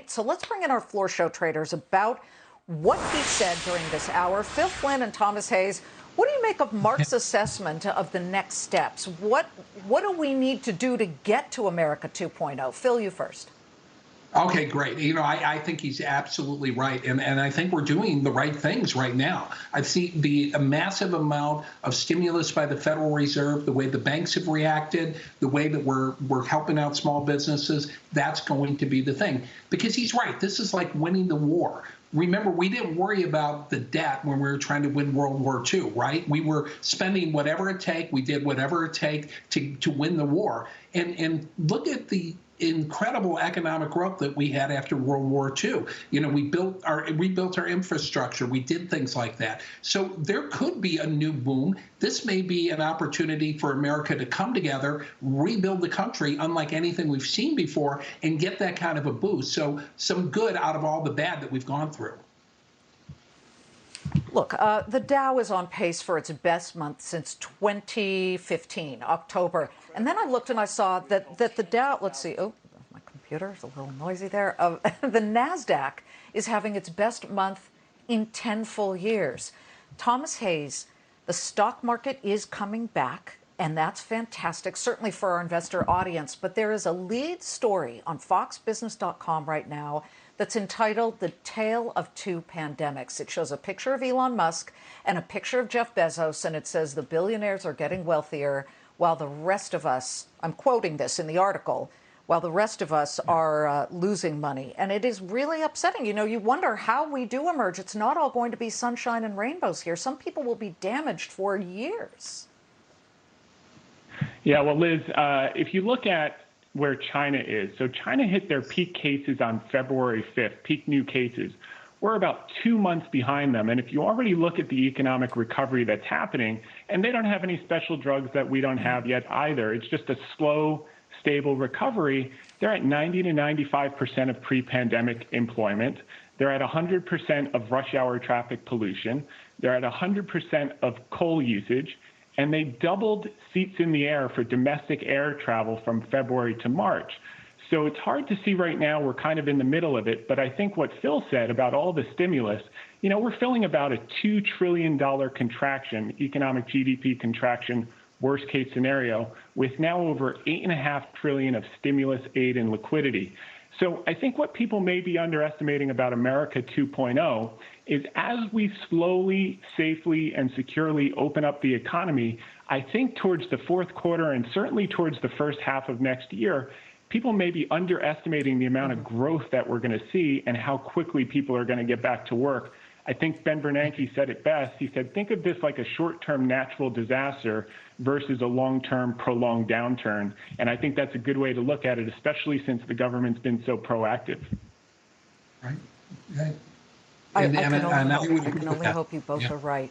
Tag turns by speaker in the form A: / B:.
A: So let's bring in our floor show traders about what he said during this hour. Phil Flynn and Thomas Hayes, what do you make of Mark's assessment of the next steps? What do we need to do to get to America 2.0? Phil, you first.
B: Okay, great. I think he's absolutely right. And I think we're doing the right things right now. I see the massive amount of stimulus by the Federal Reserve, the way the banks have reacted, the way that we're helping out small businesses. That's going to be the thing. Because he's right. This is like winning the war. Remember, we didn't worry about the debt when we were trying to win World War II, right? We were spending whatever it take. We did whatever it take to win the war. And look at the incredible economic growth that we had after World War II. We rebuilt our infrastructure. We did things like that. So there could be a new boom. This may be an opportunity for America to come together, rebuild the country unlike anything we've seen before, and get that kind of a boost. So some good out of all the bad that we've gone through.
A: Look, the Dow is on pace for its best month since 2015, October. And then I looked and I saw that the Dow, let's see, oh, my computer's a little noisy there. The NASDAQ is having its best month in 10 full years. Thomas Hayes, the stock market is coming back, and that's fantastic, certainly for our investor audience. But there is a lead story on foxbusiness.com right now that's entitled The Tale of Two Pandemics. It shows a picture of Elon Musk and a picture of Jeff Bezos, and it says the billionaires are getting wealthier while the rest of us, I'm quoting this in the article, while the rest of us are losing money. And it is really upsetting. You wonder how we do emerge. It's not all going to be sunshine and rainbows here. Some people will be damaged for years.
C: Yeah, well, Liz, if you look at where China is. So China hit their peak cases on February 5th, peak new cases. We're about 2 months behind them. And if you already look at the economic recovery that's happening, and they don't have any special drugs that we don't have yet either, it's just a slow, stable recovery. They're at 90 to 95% of pre-pandemic employment. They're at 100% of rush hour traffic pollution. They're at 100% of coal usage. And they doubled seats in the air for domestic air travel from February to March. So it's hard to see right now. We're kind of in the middle of it. But I think what Phil said about all the stimulus, we're feeling about a $2 trillion contraction, economic GDP contraction, worst case scenario, with now over $8.5 trillion of stimulus aid and liquidity. So I think what people may be underestimating about America 2.0 is as we slowly, safely, and securely open up the economy, I think towards the fourth quarter and certainly towards the first half of next year, people may be underestimating the amount of growth that we're going to see and how quickly people are going to get back to work. I think Ben Bernanke said it best. He said, think of this like a short-term natural disaster versus a long-term prolonged downturn. And I think that's a good way to look at it, especially since the government's been so proactive.
B: Right. Right.
A: I can only hope you both are right.